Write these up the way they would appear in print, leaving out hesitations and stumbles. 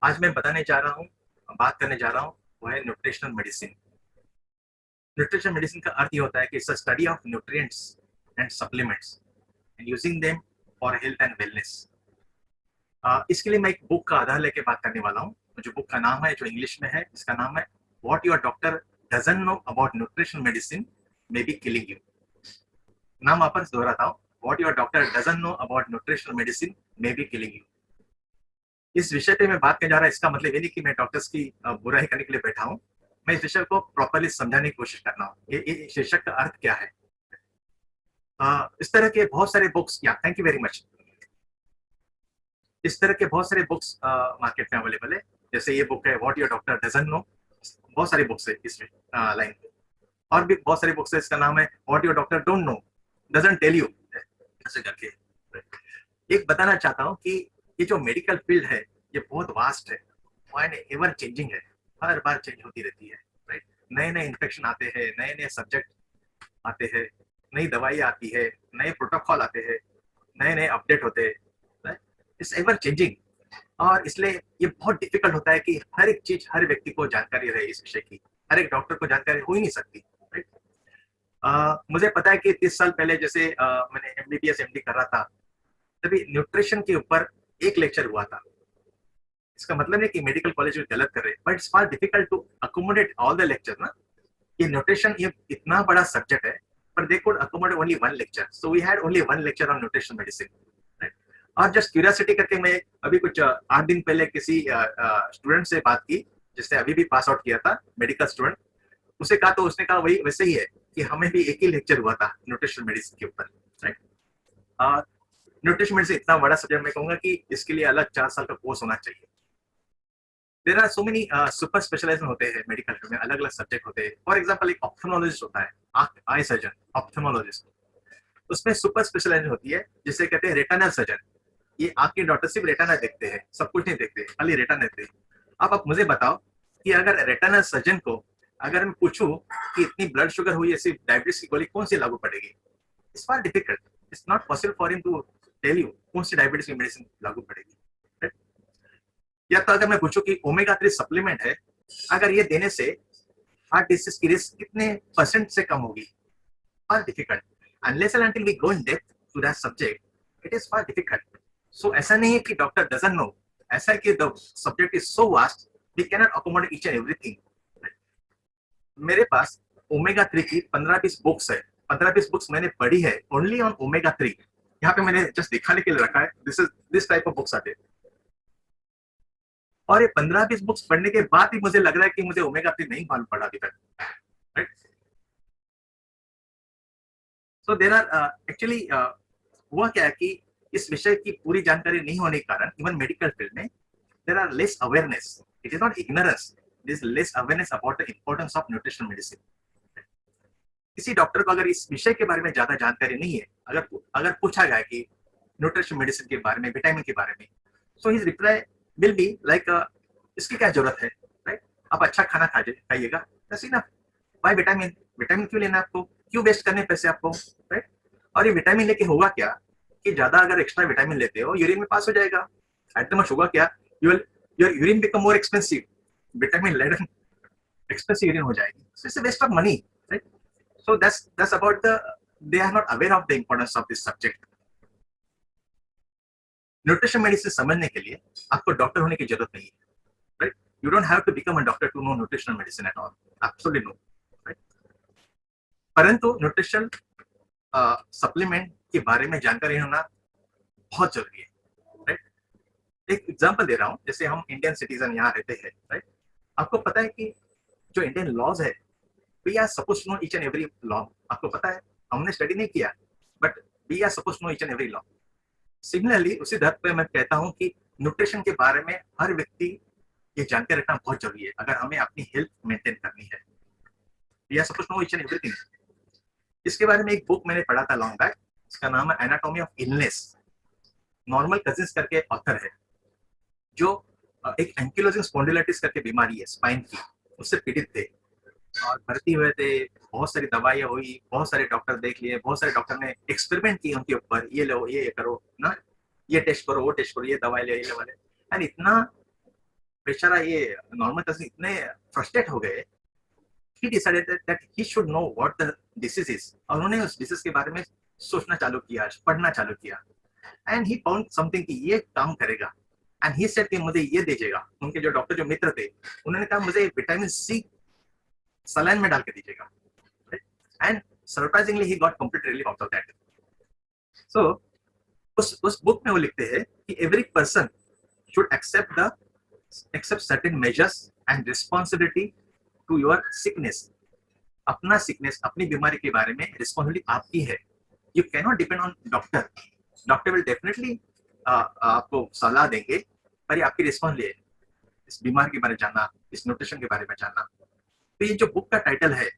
आज मैं बताने जा रहा हूँ, बात करने जा रहा हूँ, वो है न्यूट्रिशनल मेडिसिन। न्यूट्रिशनल मेडिसिन का अर्थ ये होता है कि it's a study of nutrients and supplements and using them for health and wellness. इसके लिए मैं एक बुक का आधार लेके बात करने वाला हूँ। जो बुक का नाम है, जो इंग्लिश में है, इसका नाम है what your doctor doesn't know about nutritional medicine may be killing you. नाम वापस दोहराता हूँ, what your doctor doesn't know about nutritional medicine may be killing you. इस विषय पे मैं बात करने जा रहा हूँ, इसका मतलब ये नहीं कि मैं डॉक्टर्स की बुराई करने के लिए बैठा हूँ। मैं इस विषय को प्रॉपरली समझाने की कोशिश कर रहा हूँ। ये शीर्षक का अर्थ क्या है। इस तरह के बहुत सारे बुक्स, या थैंक यू वेरी मच, इस तरह के बहुत सारे बुक्स मार्केट में अवेलेबल है। जैसे ये बुक है what your doctor doesn't know, बहुत सारी बुक्स है इसमें लाइन पे। और भी बहुत सारी बुक्स है, इसका नाम है what your doctor don't know, doesn't tell you, ऐसे करके। एक बताना चाहता हूँ कि ये जो मेडिकल फील्ड है, ये बहुत वास्ट है एंड एवर चेंजिंग है। हर बार चेंज होती रहती है, राइट। नए नए इन्फेक्शन आते हैं, नए नए सब्जेक्ट आते हैं, नई दवाई आती है, नए प्रोटोकॉल आते हैं, नए नए अपडेट होते हैं। इट्स एवर चेंजिंग, और इसलिए ये बहुत डिफिकल्ट होता है कि हर एक चीज, हर व्यक्ति को जानकारी रहे इस विषय की। हर एक डॉक्टर को जानकारी हो ही नहीं सकती, राइट। मुझे पता है कि 30 साल पहले जैसे मैंने एमबीबीएस एमडी कर रहा था, तभी न्यूट्रिशन के ऊपर एक लेक्चर हुआ था। इसका मतलब है कि मेडिकल कॉलेज में गलत कर रहे हैं, but it's far difficult to accommodate all the lecture ना। ये न्यूट्रिशन ये इतना बड़ा सब्जेक्ट है, पर they could accommodate only one lecture, so we had only one lecture on nutrition medicine, right. और जस्ट क्यूरियोसिटी करके मैं अभी कुछ 8 दिन पहले किसी स्टूडेंट से बात की, जिसने अभी भी पास आउट किया था, मेडिकल स्टूडेंट। उसे कहा तो उसने कहा वही वैसे ही है कि हमें भी एक ही लेक्चर हुआ था न्यूट्रिशन मेडिसिन के ऊपर, राइट। न्यूट्रिशन मेडिसिन इतना बड़ा सब्जेक्ट, मैं कहूंगा कि इसके लिए अलग 4 साल का कोर्स होना चाहिए। There are so many super specialization होते हैं मेडिकल फील्ड में, अलग अलग सब्जेक्ट होते हैं। फॉर एग्जाम्पल एक ऑप्थेमोलॉजिस्ट होता है, आई सर्जन, ऑप्थेमोलॉजिस्ट। उसमें सुपर स्पेशलाइजेशन होती है जिसे कहते हैं रेटिनल सर्जन। ये आंख की डॉक्टर सिर्फ रेटिना देखते हैं, सब कुछ नहीं देखते, खाली रेटिना देखते हैं। अब आप मुझे बताओ कि अगर रेटिनल सर्जन को अगर मैं पूछूं कि इतनी ब्लड शुगर हुई है, सिर्फ डायबिटीज की गोली कौन सी लागू पड़ेगी, it's far difficult, it's not possible for him to tell you कौन सी डायबिटीज की मेडिसिन लागू पड़ेगी, right? या तो अगर मैं पूछूं कि ओमेगा 3 सप्लीमेंट है, अगर ये देने से हार्ट डिसीज की रिस्क कितने परसेंट से कम होगी, for difficult. Unless and until we go in depth to that subject, it is for difficult. So ऐसा नहीं है कि डॉक्टर डजंट नो, ऐसा है कि the subject is so vast, we can not accommodate each and everything. मेरे पास omega 3 की 15-20 बुक्स है, 15-20 बुक्स मैंने पढ़ी है ओनली ऑन ओमेगा 3। यहाँ पे मैंने जस्ट दिखाने के लिए रखा है, दिस टाइप ऑफ बुक्स आते हैं। और ये 15-20 बुक्स पढ़ने के बाद ही मुझे लग रहा है कि मुझे ओमेगा 3 नहीं मालूम पड़ा अभी तक, right. So there are actually हुआ क्या है कि इस विषय की पूरी जानकारी नहीं होने के कारण इवन मेडिकल फील्ड में there are less awareness. It is not ignorance, it is less awareness about the importance of nutritional medicine. किसी डॉक्टर को अगर इस विषय के बारे में ज्यादा जानकारी नहीं है, अगर अगर पूछा गया कि न्यूट्रिशन मेडिसिन के बारे में, विटामिन के बारे में, so his reply will be like इसकी क्या जरूरत है, राइट। आप अच्छा खाना खाइएगा, that's enough. Why vitamin, vitamin क्यों लेना आपको, क्यों वेस्ट करने पैसे आपको, राइट। और ये विटामिन लेके होगा क्या कि ज्यादा अगर एक्स्ट्रा विटामिन लेते हो यूरिन में पास हो जाएगा। एट द मोस्ट होगा क्या, your urine become more expensive, vitamin laden expensive urine हो जाएगी, so it's a waste of money, right. So that's about they are not aware of the importance of this subject. Nutrition medicine समझने के लिए आपको doctor होने की जरूरत नहीं है, right. You don't have to become a doctor to know nutritional medicine at all, absolutely no, right. परंतु न्यूट्रिशन सप्लीमेंट के बारे में जानकारी होना बहुत जरूरी है, राइट। एक एग्जांपल दे रहा हूँ, जैसे हम इंडियन सिटीजन यहाँ रहते हैं, राइट। आपको पता है कि जो इंडियन लॉज है, we are supposed to know each and every law। आपको पता है, हमने स्टडी नहीं किया, but we are supposed to know each and every law। Similarly उसी धर्म पे मैं कहता हूँ कि न्यूट्रिशन के बारे में हर व्यक्ति ये जानकर रखना बहुत जरूरी है अगर हमें अपनी हेल्थ मेंटेन करनी है। we are supposed to know each and everything। इसके बारे में एक बुक मैंने पढ़ा था लॉन्ग बैक, इसका नाम है anatomy of illness. Normal cousins करके ऑथर है, जो एक एंकिलोजिंग स्पॉन्डिलाइटिस करके बीमारी है स्पाइन की, उससे पीड़ित थे और भर्ती हुए थे। बहुत सारी दवाइयां हुई, बहुत सारे डॉक्टर देख लिए, बहुत सारे डॉक्टर ने एक्सपेरिमेंट किए उनके ऊपर, ये लो, ये करो ना, ये टेस्ट करो, वो टेस्ट करो, ये दवाई ले, ये वाले, एंड इतना बेचारा ये नॉर्मल कजिन इतने फ्रस्ट्रेट हो गए, he decided that he should know what the disease is, और उन्होंने उस डिसीज के बारे में सोचना चालू किया, पढ़ना चालू किया, एंड ही फाउंड समथिंग कि ये काम करेगा, एंड ही सेड कि मुझे ये दीजिएगा। उनके जो डॉक्टर जो मित्र थे उन्होंने कहा मुझे विटामिन सी सलाइन में डाल के दीजिएगा, and surprisingly he got complete relief out of that. So उस बुक में वो लिखते हैं कि every person should accept certain measures and responsibility to your sickness. अपना सिकनेस, अपनी बीमारी के बारे में रिस्पॉन्सिबिलिटी आपकी है। You can not depend on doctor. Doctor will definitely आपको सलाह देंगे, पर ये आपकी रिस्पॉन्सिबिलिटी है इस बीमारी के बारे में जानना, इस न्यूट्रिशन के बारे में जानना। तो ये जो बुक का टाइटल है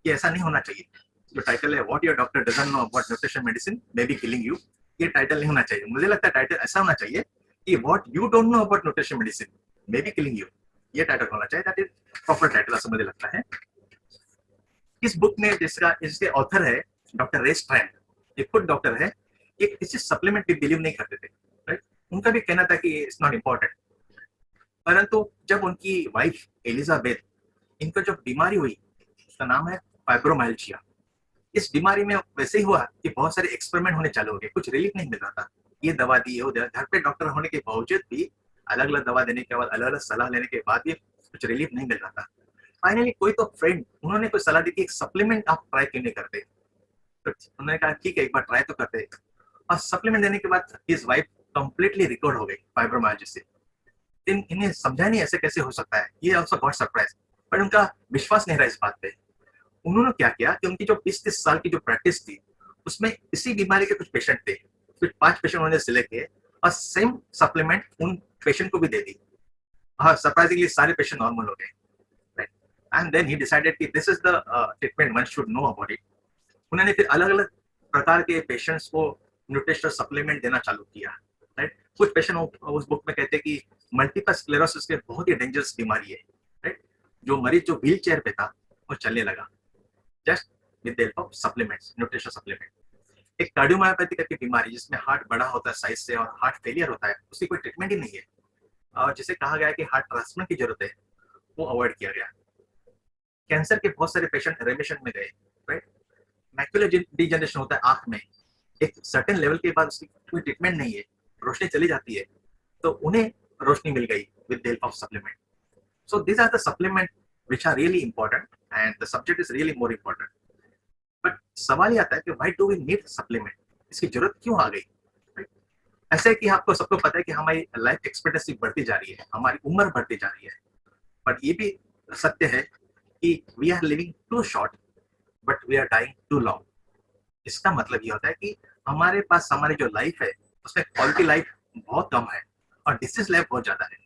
ये ऐसा नहीं होना चाहिए। जो टाइटल है what your doctor doesn't know about nutrition medicine may be killing you, ये टाइटल नहीं होना चाहिए। मुझे लगता है टाइटल ऐसा होना चाहिए कि what you don't know about nutrition medicine may be killing you, ये टाइटल होना चाहिए। दैट इज प्रॉपर टाइटल ऐसा मुझे लगता है। इस बुक में इसके ऑथर है डॉक्टर रे स्ट्रैंड, ये खुद डॉक्टर है, ये किसी सप्लीमेंट पे बिलीव नहीं करते थे, राइट। उनका भी कहना था कि इट्स नॉट इम्पोर्टेंट, परंतु जब उनकी वाइफ एलिजाबेथ, इनको जो बीमारी हुई उसका नाम है फाइब्रोमाइल्जिया। इस बीमारी में वैसे ही हुआ कि बहुत सारे एक्सपेरिमेंट होने चालू हो गए, कुछ रिलीफ नहीं मिल रहा था। ये दवा दी, वो घर पे डॉक्टर होने के बावजूद भी, अलग अलग दवा देने के बाद, अलग अलग सलाह लेने के बाद भी कुछ रिलीफ नहीं मिल रहा था। फाइनली कोई तो फ्रेंड, उन्होंने कोई सलाह दी कि एक सप्लीमेंट आप ट्राई क्यों नहीं करते। तो उन्होंने कहा ठीक है एक बार ट्राई तो करते, और सप्लीमेंट देने के बाद हिज वाइफ कंप्लीटली रिकवर हो गई फाइब्रोमाइल्जिया से। इन्हें समझा नहीं ऐसे कैसे हो सकता है, ये ऑल्सो गॉट सरप्राइज, पर उनका विश्वास नहीं रहा इस बात पे। उन्होंने क्या किया कि उनकी जो 20-30 साल की जो प्रैक्टिस थी उसमें इसी बीमारी के कुछ पेशेंट थे, कुछ 5 पेशेंट उन्होंने सिलेक्ट किए और सेम सप्लीमेंट उन पेशेंट को भी दे दी। हाँ, सरप्राइजिंगली सारे पेशेंट नॉर्मल हो गए, right. And then he decided कि this is the treatment one should know about it. उन्होंने फिर अलग अलग प्रकार के पेशेंट्स को न्यूट्रिशनल सप्लीमेंट देना चालू किया, राइट। कुछ पेशेंट उस बुक में कहते हैं कि मल्टीपल स्क्लेरोसिस के बहुत ही डेंजरस बीमारी है, राइट। जो मरीज जो व्हील चेयर पे था वो चलने लगा just with the help of supplements, nutritional supplement. एक कार्डियोमायोपैथी करके बीमारी जिसमें हार्ट बड़ा होता है साइज से और हार्ट फेलियर होता है, उसकी कोई ट्रीटमेंट ही नहीं है, और जिसे कहा गया कि हार्ट ट्रांसप्लांट की जरूरत है, वो अवॉइड किया गया। कैंसर के बहुत सारे पेशेंट रेमिशन में गए, राइट। मैक्युलर डिजनरेशन होता है आंख में, एक सर्टेन लेवल के बाद उसकी कोई ट्रीटमेंट नहीं है, रोशनी चली जाती है, तो उन्हें रोशनी मिल गई with the help of supplement. So this are the supplement which are really important and the subject is really more important. But सवाल ये आता है कि why do we need supplement? इसकी जरूरत क्यों आ गई? Right? ऐसे कि आपको सबको पता है कि हमारी लाइफ एक्सपेक्टेंसी बढ़ती जा रही है, हमारी उम्र बढ़ती जा रही है, बट ये भी सत्य है कि we are living too short but we are dying too long. इसका मतलब ये होता है कि हमारे पास हमारी जो लाइफ है उसमें क्वालिटी लाइफ बहुत कम है और डिसीज लाइफ बहुत ज्यादा है।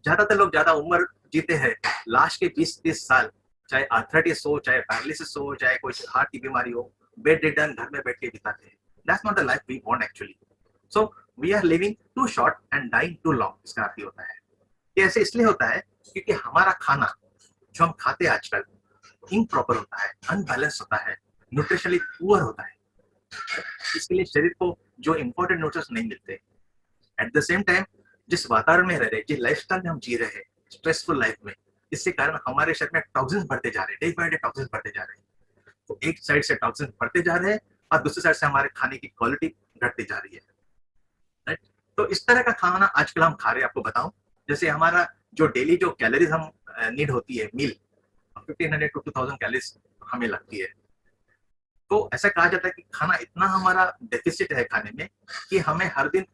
ज्यादातर लोग ज्यादा उम्र जीते हैं, लास्ट के 20-30 साल, चाहे आर्थराइटिस हो, चाहे पैरालिसिस हो, चाहे कोई हार्ट की बीमारी हो, बेड रिडन घर में बैठ के बिताते हैं। That's not the life we want actually. So we are living too short and dying too long. इसका अर्थ होता है कि ऐसे इसलिए होता है क्योंकि हमारा खाना जो हम खाते हैं आजकल इम्प्रॉपर होता है, अनबैलेंस होता है, न्यूट्रिशनली पुअर होता है। इसके लिए शरीर को जो इंपॉर्टेंट न्यूट्रिएंट्स नहीं मिलते। एट द सेम टाइम जिस वातावरण में रह रहे, जिस लाइफस्टाइल में हम जी रहे हैं, स्ट्रेसफुल लाइफ में, इसके कारण हमारे शरीर में टॉक्सिन्स बढ़ते जा रहे हैं, डे बाय डे टॉक्सिन्स बढ़ते जा रहे हैं। तो एक साइड से टॉक्सिन्स बढ़ते जा रहे हैं और दूसरी साइड से हमारे खाने की क्वालिटी घटती जा रही है, राइट। तो इस तरह का खाना आजकल हम खा रहे हैं। आपको बताऊं, जैसे हमारा जो डेली जो कैलोरीज हम नीड होती है मील, 1500 to 2000 कैलोरीज हमें लगती है। तो ऐसा कहा जाता है कि खाना इतना हमारा डेफिसिट है खाने में कि हमें हर दिन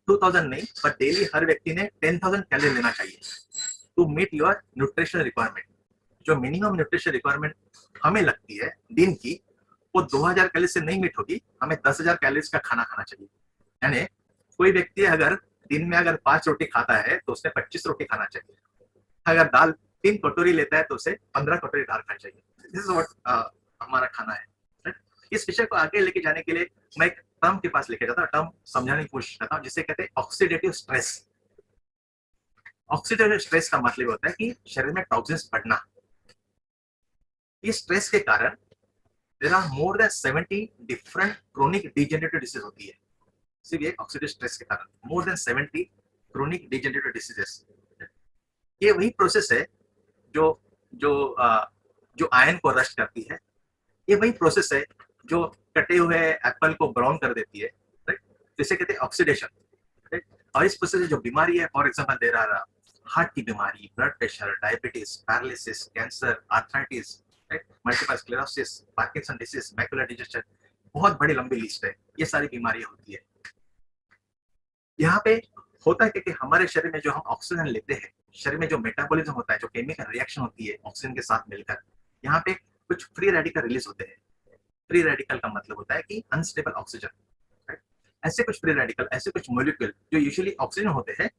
2000 नहीं पर डेली हर व्यक्ति ने 10,000 कैलोरी लेना चाहिए to meet your nutritional requirement. जो मिनिमम न्यूट्रिशनल रिक्वायरमेंट हमें लगती है दिन की, वो 2000 कैलोरी से नहीं मीट होगी, हमें 10,000 कैलोरीज का खाना खाना चाहिए। यानी कोई व्यक्ति अगर दिन में अगर 5 रोटी खाता है तो उसे 25 रोटी खाना चाहिए। अगर दाल 3 कटोरी लेता है तो उसे 15 कटोरी दाल खानी चाहिए। दिस इज व्हाट हमारा खाना है। इस विषय को आगे लेके जाने के लिए मैं एक टर्म के पास लेके जाता हूँ, टर्म समझाने की कोशिश करता हूँ, जिसे कहते हैं ऑक्सीडेटिव स्ट्रेस। ऑक्सीडेटिव स्ट्रेस का मतलब होता है कि शरीर में टॉक्सिन्स बढ़ना। इस स्ट्रेस के कारण there are more than 70 different chronic degenerative disease होती है। सिर्फ ये ऑक्सीडेटिव स्ट्रेस के कारण more than 70 chronic degenerative diseases. ये वही प्रोसेस है जो जो जो आयन को रस्ट करती है। ये वही प्रोसेस है जो कटे हुए एप्पल को ब्राउन कर देती है, राइट? जिसे कहते हैं ऑक्सीडेशन, राइट? और इस प्रोसेस से जो बीमारी है, फॉर एग्जांपल दे रहा हार्ट की बीमारी, blood pressure, diabetes, paralysis, cancer, arthritis, right? Multiple sclerosis, Parkinson disease, macular disease, बहुत बड़ी लंबी लिस्ट है। ये सारी बीमारियां होती है। यहाँ पे होता है कि हमारे शरीर में जो हम ऑक्सीजन लेते हैं, शरीर में जो मेटाबॉलिज्म होता है, जो केमिकल रिएक्शन होती है ऑक्सीजन के साथ मिलकर, यहाँ पे कुछ फ्री रेडिकल रिलीज होते हैं। फ्री रेडिकल का मतलब होता है कि अनस्टेबल ऑक्सीजन, राइट? ऐसे कुछ फ्री रेडिकल, ऐसे कुछ मॉलिक्यूल जो यूजुअली ऑक्सीजन होते हैं,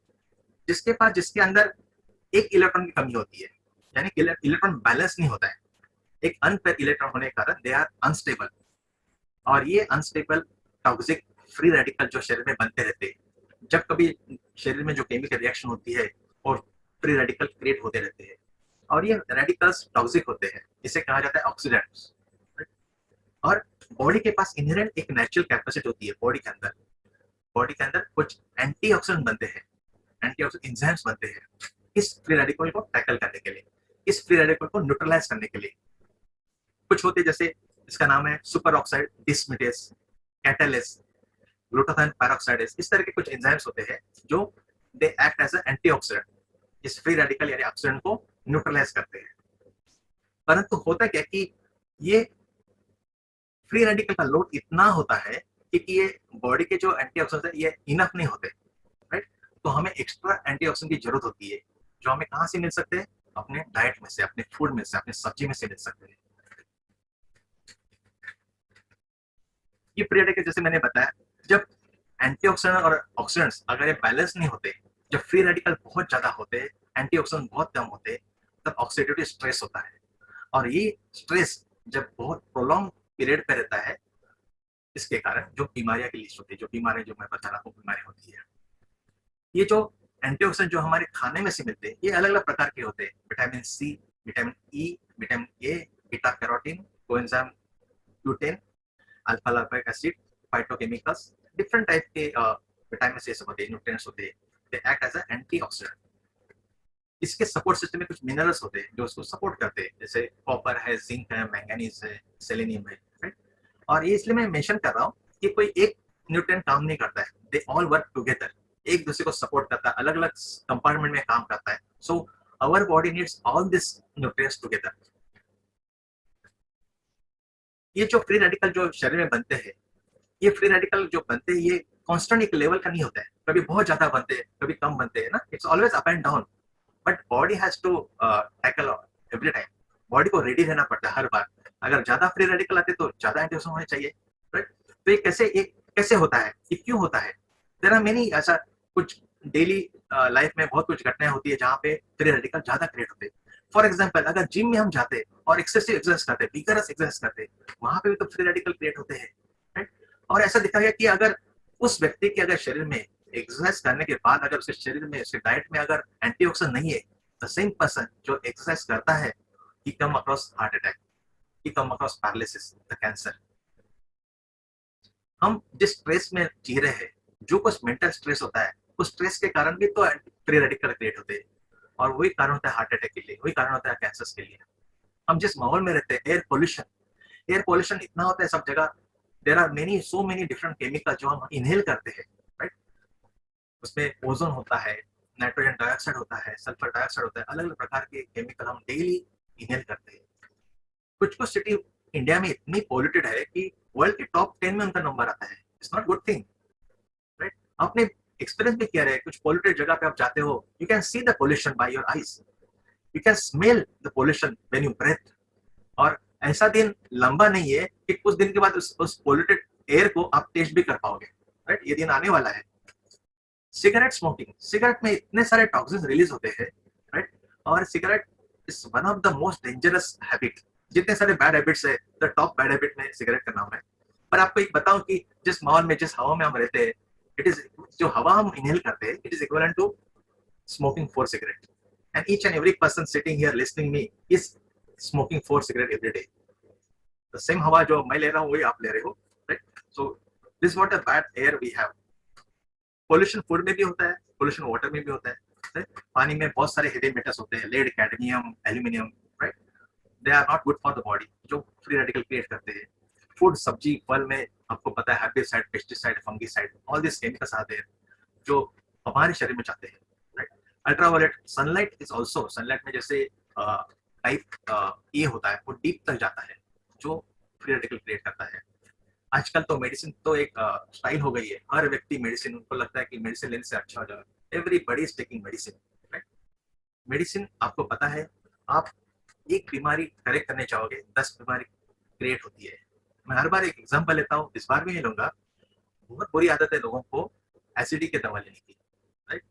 जिसके अंदर एक इलेक्ट्रॉन की कमी होती है, यानी इलेक्ट्रॉन बैलेंस नहीं होता है। एक अनपेयर इलेक्ट्रॉन होने के कारण दे आर अनस्टेबल। और ये अनस्टेबल टॉक्सिक फ्री रेडिकल जो शरीर में बनते रहते हैं, जब कभी शरीर में जो केमिकल रिएक्शन होती है और फ्री रेडिकल क्रिएट होते रहते हैं, और ये रेडिकल्स टॉक्सिक होते हैं, इसे कहा जाता है ऑक्सीडेंट्स। और बॉडी के पास इनहेरेंट एक नेचुरल कैपेसिटी होती है। बॉडी के अंदर कुछ एंटीऑक्सीडेंट बनते हैं, एंटीऑक्सीडेंट एंजाइम्स बनते हैं इस फ्री रेडिकल को टैकल करने के लिए, इस फ्री रेडिकल को न्यूट्रलाइज करने के लिए। कुछ होते जैसे इसका नाम है super oxide dismutase, catalase, glutathione peroxidase, इस तरह के कुछ एंजाइम्स होते हैं जो they act as an antioxidant, इस फ्री रेडिकल यानी ऑक्सीडेंट को न्यूट्रलाइज करते हैं। परंतु होता क्या कि ये फ्री रेडिकल का लोड इतना होता है कि ये बॉडी के जो एंटीऑक्सीडेंट है ये इनफ नहीं होते, राइट? तो हमें एक्स्ट्रा एंटीऑक्सीडेंट की जरूरत होती है, जो हमें कहाँ से मिल सकते हैं? अपने डाइट में से, अपने फूड में से, अपने सब्जी में से मिल सकते हैं। ये फ्री रेडिकल जैसे मैंने बताया, जब एंटीऑक्सीडेंट और ऑक्सीडेंट्स अगर ये बैलेंस नहीं होते, जब फ्री रेडिकल बहुत ज्यादा होते, एंटीऑक्सीडेंट बहुत कम होते, तब ऑक्सीडेटिव स्ट्रेस होता है। और ये स्ट्रेस जब बहुत प्रोलॉन्ग पीरियड पे रहता है, इसके कारण जो बीमारियां की लिस्ट होती है, जो बीमारियां जो मैं बता रहा हूँ बीमारी होती है, ये जो एंटीऑक्सीडेंट जो हमारे खाने में से मिलते हैं, ये अलग अलग प्रकार के होते हैं। Vitamin C, vitamin E, vitamin A, beta carotene, coenzyme Q10, alpha lipoic acid, phytochemicals, different type के विटामिन से सब होते हैं, न्यूट्रिएंट्स होते हैं, they act as an antioxidant. इसके सपोर्ट सिस्टम में कुछ मिनरल्स होते हैं जो इसको सपोर्ट करते हैं, जैसे कॉपर है, जिंक है, मैंगनीज है, सेलेनियम है, राइट? और ये इसलिए मैं मेंशन कर रहा हूँ कि कोई एक न्यूट्रिएंट काम नहीं करता है, दे ऑल वर्क टुगेदर, एक दूसरे को सपोर्ट करता है, अलग अलग कंपार्टमेंट में काम करता है। So our body needs all this nutrients together. ये जो फ्री रेडिकल जो शरीर में बनते हैं, ये फ्री रेडिकल जो बनते हैं, ये कांस्टेंट एक लेवल का नहीं होता है, कभी बहुत ज्यादा बनते हैं, कभी कम बनते हैं ना, it's always up and down. But body has to tackle every time, body को रेडी रहना पड़ता है हर बार। अगर ज्यादा फ्री रेडिकल आते तो ज्यादा एंटीऑक्सीडेंट होने चाहिए, राइट? तो ये कैसे होता है, ये क्यों होता है? देयर आर मेनी, ऐसा कुछ डेली लाइफ में बहुत कुछ घटनाएं होती है जहाँ पे फ्री रेडिकल ज्यादा क्रिएट होते हैं। फॉर एग्जाम्पल, अगर जिम में हम जाते हैं और एक्सेसिव एक्सरसाइज करते हैं, विगरस एक्सरसाइज करते हैं, वहां पे भी तो फ्री रेडिकल क्रिएट होते हैं, राइट? और ऐसा दिखा गया कि अगर उस व्यक्ति के अगर शरीर में एक्सरसाइज करने के बाद अगर उसके शरीर में, उसके डाइट में अगर एंटीऑक्सीडेंट नहीं है, द सेम पर्सन जो एक्सरसाइज करता है, he come across heart attack, he come across paralysis, the cancer. हम जिस स्ट्रेस में जी रहे हैं, जो कुछ मेंटल स्ट्रेस होता है, उस स्ट्रेस के कारण भी तो फ्री रेडिकल क्रिएट होते हैं, और वही कारण होता है हार्ट अटैक के लिए, वही कारण होता है कैंसर के लिए। हम जिस माहौल में रहते हैं, एयर पोल्यूशन इतना होता है सब जगह, there are many, so many different chemical जो हम इनहेल करते हैं, राइट? उसमें ओजोन होता है, नाइट्रोजन डाइऑक्साइड होता है, सल्फर डाइऑक्साइड होता है, अलग अलग प्रकार के केमिकल हम डेली इनहेल करते हैं। कुछ कुछ सिटी इंडिया में इतनी पॉल्यूटेड है कि वर्ल्ड के टॉप 10 में उनका नंबर आता है। It's not good thing, right? आपने एक्सपीरियंस भी किया है, कुछ पॉल्यूटेड जगह पे आप जाते हो, you can see the pollution by your eyes, you can smell the pollution when you breathe. और ऐसा दिन लंबा नहीं है कि कुछ दिन के बाद उस पोल्यूटेड एयर को आप टेस्ट भी कर पाओगे, राइट? ये दिन आने वाला है। सिगरेट स्मोकिंग, सिगरेट में इतने सारे टॉक्सिन्स रिलीज होते हैं, राइट? और cigarette is one of the most dangerous habit. जितने सारे बैड हैबिट्स है, द टॉप बैड हैबिट में सिगरेट का नाम है। पर आपको एक बताऊं कि जिस माहौल में, जिस हवा में हम रहते हैं, इट इज, जो हवा हम इनहेल करते हैं, it is equivalent to smoking 4 cigarettes, and each and every person sitting here listening me is smoking 4 cigarettes every day. The same हवा जो मैं ले रहा हूँ वही आप ले रहे हो, right? So this is what a bad air we have. Pollution food में भी होता है, pollution वाटर में भी होता है। पानी में बहुत सारे हेवी मेटल्स होते हैं, lead, cadmium, aluminium, right? They are not good for the body, जो फ्री रेडिकल क्रिएट करते हैं। फूड, सब्जी, फल में आपको पता है herbicide, pesticide, fungicide, all this chemicals आते हैं जो हमारे शरीर में जाते हैं, right? Ultraviolet sunlight is also, sunlight में जैसे टाइप ए होता है, वो डीप तक जाता है, जो फ्री रेडिकल क्रिएट करता है। आजकल तो मेडिसिन तो एक स्टाइल हो गई है, हर व्यक्ति मेडिसिन, उनको लगता है कि मेडिसिन लेने से अच्छा हो जाएगा, everybody is taking medicine, right? Medicine, आपको पता है, आप एक बीमारी करेक्ट करने चाहोगे, 10 बीमारी क्रिएट होती है। मैं हर बार एक एग्जांपल लेता हूँ, इस बार भी नहीं लूंगा। बहुत बुरी आदत है लोगों को एसिडी की दवा लेने की, राइट?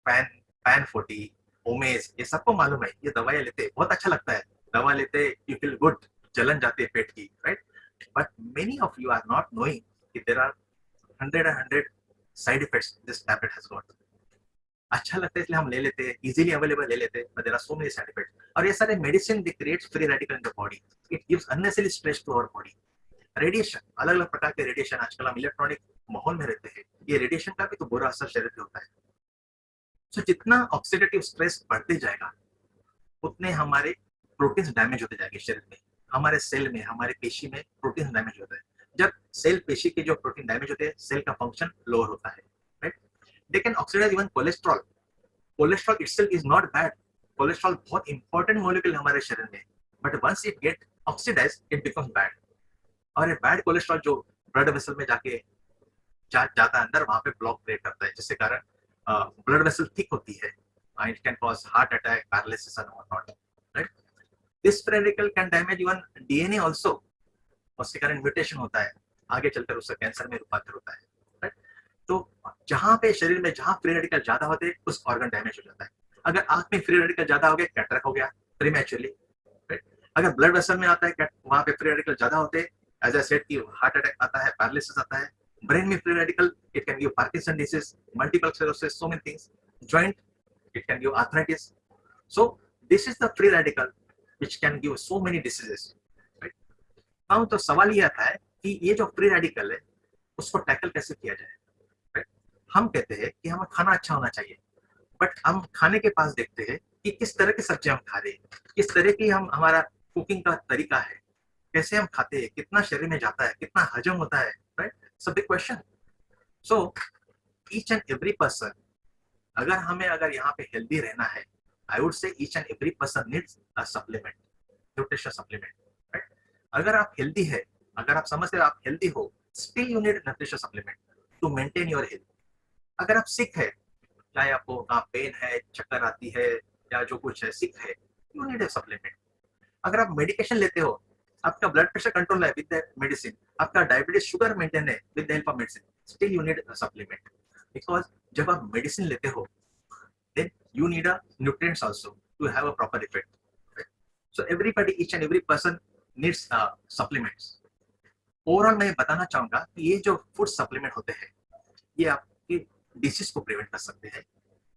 पैन पैन 40, ओमेज, ये सबको मालूम है, ये दवाइयाँ लेते बहुत अच्छा लगता है, दवा लेते यू फील गुड, जलन जाती है पेट की, right? But many of you are not knowing कि there are 100 side effects this tablet has got. अच्छा लगता है इसलिए हम ले लेते हैं, इजीली अवेलेबल ले लेते हैं, but there are so many side effects. और ये सारे medicine they creates free radical in the body, it gives unnecessary stress to our body. Radiation, अलग अलग प्रकार के रेडिएशन, आजकल हम इलेक्ट्रॉनिक माहौल में रहते हैं, ये रेडिएशन का भी तो बुरा असर शरीर पे होता है। तो जितना ऑक्सीडेटिव स्ट्रेस बढ़ते जाएगा, उतने हमारे प्रोटीन्स डैमेज होते जाएंगे शरीर में, हमारे सेल में, हमारे पेशी में प्रोटीन डैमेज होता है। जब सेल, पेशी के जो प्रोटीन डैमेज होते हैं, सेल का फंक्शन लोअर होता है, right? They can oxidize even cholesterol. Cholesterol itself is not bad, cholesterol बहुत इंपॉर्टेंट मॉलिक्यूल हमारे शरीर में, but once it get oxidize it becomes bad. और ये बैड कोलेस्ट्रॉल जो ब्लड वेसल में जाके जाता है अंदर, वहां पे ब्लॉक क्रिएट करता है, जिससे कारण ब्लड वेसल थिक होती है, it can cause heart attack, paralysis and what not, right? This radical can damage even DNA also, उसके कारण म्यूटेशन होता है, आगे चलकर उससे कैंसर में रूपांतर होता है, राइट? तो जहां पे शरीर में जहां फ्री रेडिकल ज्यादा होते हैं, उस ऑर्गन डैमेज हो जाता है। अगर आंख में फ्री रेडिकल ज्यादा हो गया, कैटरेक्ट हो गया प्रीमैच्योरली, राइट? अगर ब्लड वेसल में आता है, वहां पे फ्री रेडिकल ज्यादा होते हैं, एज आई सेड कि हार्ट अटैक आता है, पैरालिसिस आता है। ब्रेन में free radical, it can give Parkinson disease, multiple sclerosis, so many things. Joint, it can give arthritis. So this is the free radical which can give so many diseases, right? now तो सवाल ये आता है कि ये जो free radical है, उसको टैकल कैसे किया जाए, right? हम कहते हैं कि हमें खाना अच्छा होना चाहिए, बट हम खाने के पास देखते हैं कि किस तरह की सब्जी हम खा रहे हैं, किस तरह की हमारा कुकिंग का तरीका है, कैसे हम खाते हैं, कितना शरीर में जाता है, कितना हजम होता है, राइट? सब big question. So each and every person, अगर यहाँ पे हेल्दी रहना है, I would say each and every person needs a supplement, nutrition supplement, right? अगर आप हेल्दी है, अगर आप समझते हो आप हेल्दी हो, still you need nutrition supplement to maintain your health. अगर आप सिक है, चाहे आपको पेन है, चक्कर आती है, या जो कुछ है, सिक है, you need a supplement. अगर आप मेडिकेशन लेते हो, आपका ब्लड प्रेशर कंट्रोल है विद द मेडिसिन, आपका डायबिटीज शुगर मेंटेन है with the help of medicine, still you need a supplement, because जब आप मेडिसिन लेते हो, then you need a nutrients also to have a proper effect, right? So everybody, each and every person needs supplements. Overall मैं बताना चाहूंगा कि ये जो फूड सप्लीमेंट होते हैं, ये आपकी डिसीज को प्रिवेंट कर सकते हैं।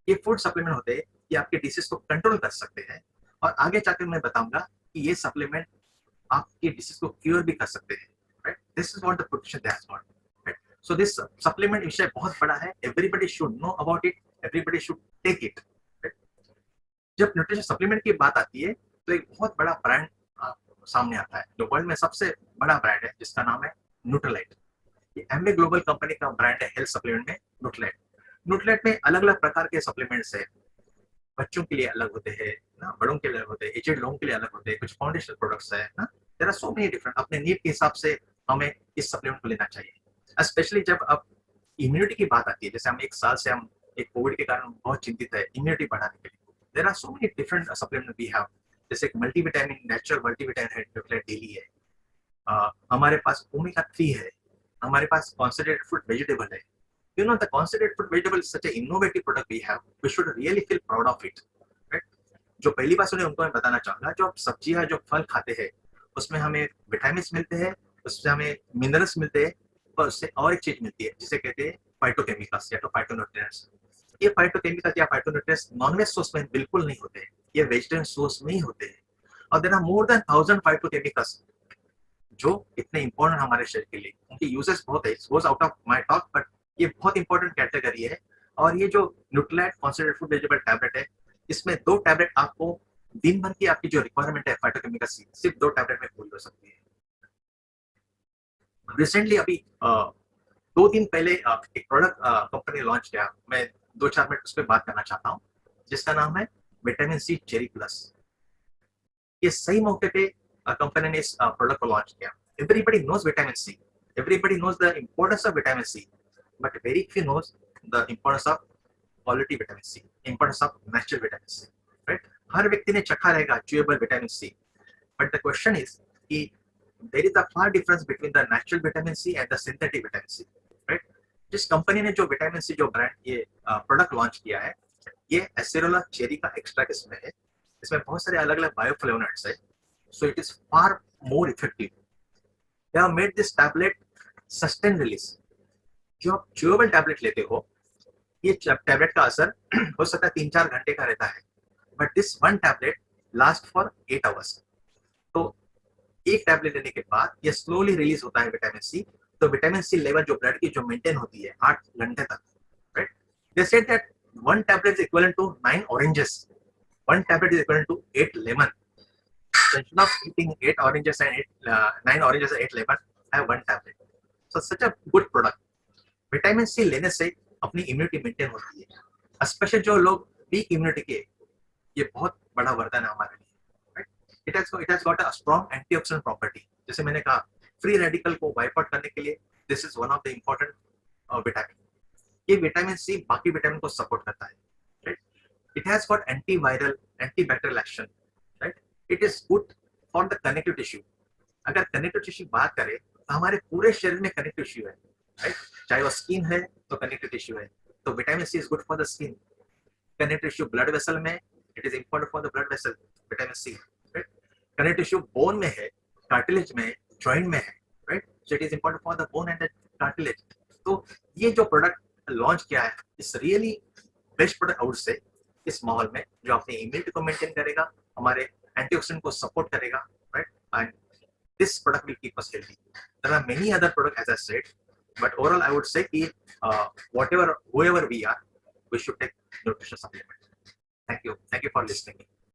ये फूड सप्लीमेंट होते हैं, ये आपके डिसीज को कंट्रोल कर सकते हैं, और आगे जाकर मैं बताऊंगा कि ये सप्लीमेंट आपकी डिसीज को क्योर भी कर सकते हैं, right? This is what the protection they has got, right? So this supplement विषय बहुत बड़ा है, everybody should know about it, everybody should take it. जब न्यूट्रिशन सप्लीमेंट की बात आती है, तो एक बहुत बड़ा ब्रांड सामने आता है, जो वर्ल्ड में सबसे बड़ा ब्रांड है, जिसका नाम है न्यूट्रीलाइट। ये एमबी ग्लोबल कंपनी का ब्रांड है हेल्थ सप्लीमेंट में, न्यूट्रीलाइट। न्यूट्रीलाइट में अलग अलग प्रकार के सप्लीमेंट्स है, बच्चों के लिए अलग होते हैं ना, बड़ों के लिए अलग होते हैं, एजेड लोगों के लिए अलग होते हैं, कुछ फाउंडेशनल प्रोडक्ट्स है ना, there are so many different. अपने नीड के हिसाब से हमें इस सप्लीमेंट को लेना चाहिए, स्पेशली जब अब इम्यूनिटी की बात आती है। जैसे हम एक साल से हम एक कोविड के कारण बहुत चिंतित है इम्यूनिटी बढ़ाने के लिए, there are so many different supplement we have. जैसे मल्टीविटामिन, नेचुरल मल्टीविटामिन है, न्यूट्रीलाइट डेली है, हमारे पास ओमेगा 3 है, हमारे पास कॉन्सेंट्रेटेड फूड वेजिटेबल है। You know, the concentrated food vegetable is such an innovative product we have. We should really feel proud of it, right? जो पहली बार सुने उनको मैं बताना चाहूंगा, जो आप सब्जियां, जो फल खाते हैं, उसमें हमें विटामिन मिलते हैं, उससे हमें मिनरल्स मिलते हैं, और उससे और एक चीज मिलती है जिसे कहते हैं फाइटोकेमिकल्स या तो फाइटोन्यूट्रिएंट्स। ये फाइटोकेमिकल्स या फाइटोन्यूट्रिएंट्स नॉनवेज सोर्स में बिल्कुल नहीं होते हैं, ये वेजिटेरियन सोर्स में ही होते हैं। और there are more than 1000 phytochemicals जो इतने इंपॉर्टेंट हमारे शरीर के लिए, उनके यूजेस बहुत है। It's goes out of my talk, but ये बहुत इंपॉर्टेंट कैटेगरी है और ये जो Nutrilite concentrated food vegetable tablet है, इसमें 2 टैबलेट आपको दिन भर की आपकी जो रिक्वायरमेंट है फाइटोकेमिकल सी, सिर्फ 2 टैबलेट में पूरी हो सकती है। रिसेंटली अभी 2 दिन पहले एक प्रोडक्ट कंपनी लॉन्च किया, मैं 2-4 मिनट उस पर बात करना चाहता हूँ, जिसका नाम है विटामिन सी चेरी प्लस। ये सही मौके पे कंपनी ने इस प्रोडक्ट को लॉन्च किया। Everybody knows vitamin C, everybody knows the importance of vitamin C, but very few knows the importance of quality vitamin C, importance of natural vitamin C, right? हर व्यक्ति ने चखा रहेगा chewable vitamin C, but the question is कि there is a far difference between the natural vitamin C and the synthetic vitamin C, right? जिस company ने जो vitamin C जो ब्रांड ये प्रोडक्ट लॉन्च किया है, ये एसेरोला चेरी का एक्सट्रैक्ट इसमें है। इसमें बहुत सारे अलग अलग बायोफ्लेवोनॉइड्स है, सो it is far more effective. They have made this tablet sustain release. जो आप च्यूएबल टैबलेट लेते हो, ये टैबलेट का असर हो सकता है 3-4 घंटे का रहता है, but this one tablet last for 8 hours. तो एक टैबलेट लेने के बाद ये स्लोली रिलीज होता है विटामिन सी। तो विटामिन सी लेवल जो ब्लड की जो मेंटेन होती है 8 घंटे तक, right? They said that one tablet is equivalent to 9 oranges, one tablet is equivalent to 8 lemon. So instead of eating 8 oranges and 9 oranges and 8 lemon, I have one tablet. So such a good product. Vitamin C लेने से अपनी immunity maintain होती है, specially जो लोग week immunity के, ये बहुत बड़ा वरदान है हमारे लिए। It has got a strong antioxidant property. जैसे मैंने कहा, फ्री रेडिकल को वाइप आउट करने के लिए this is one of the important vitamin. ये विटामिन सी बाकी विटामिन को सपोर्ट करता है, right? It has got antiviral antibacterial action, right? It is good for the connective tissue. अगर कनेक्टिव टिश्यू बात करें तो हमारे पूरे शरीर में कनेक्टिव टिश्यू है, राइट? चाहे वो स्किन है तो कनेक्टिव टिश्यू है, तो vitamin C is good for the skin. Connective tissue blood vessel में, it is important for the blood vessel, vitamin C. Connective tissue bone में है, कार्टिलेज में, जॉइंट में है, right? So it is important for the bone and the cartilage. तो ये जो product launch किया है, इस रियली बेस्ट प्रोडक्ट आउट से इस माहौल में, जो अपनी इम्यूनिटी को मेंटेन करेगा, हमारे एंटीऑक्सीडेंट को सपोर्ट करेगा, right? And this product will keep us healthy. There are many other product as I said, but overall I would say कि whatever whoever we are, we should take nutrition supplement. Thank you for listening.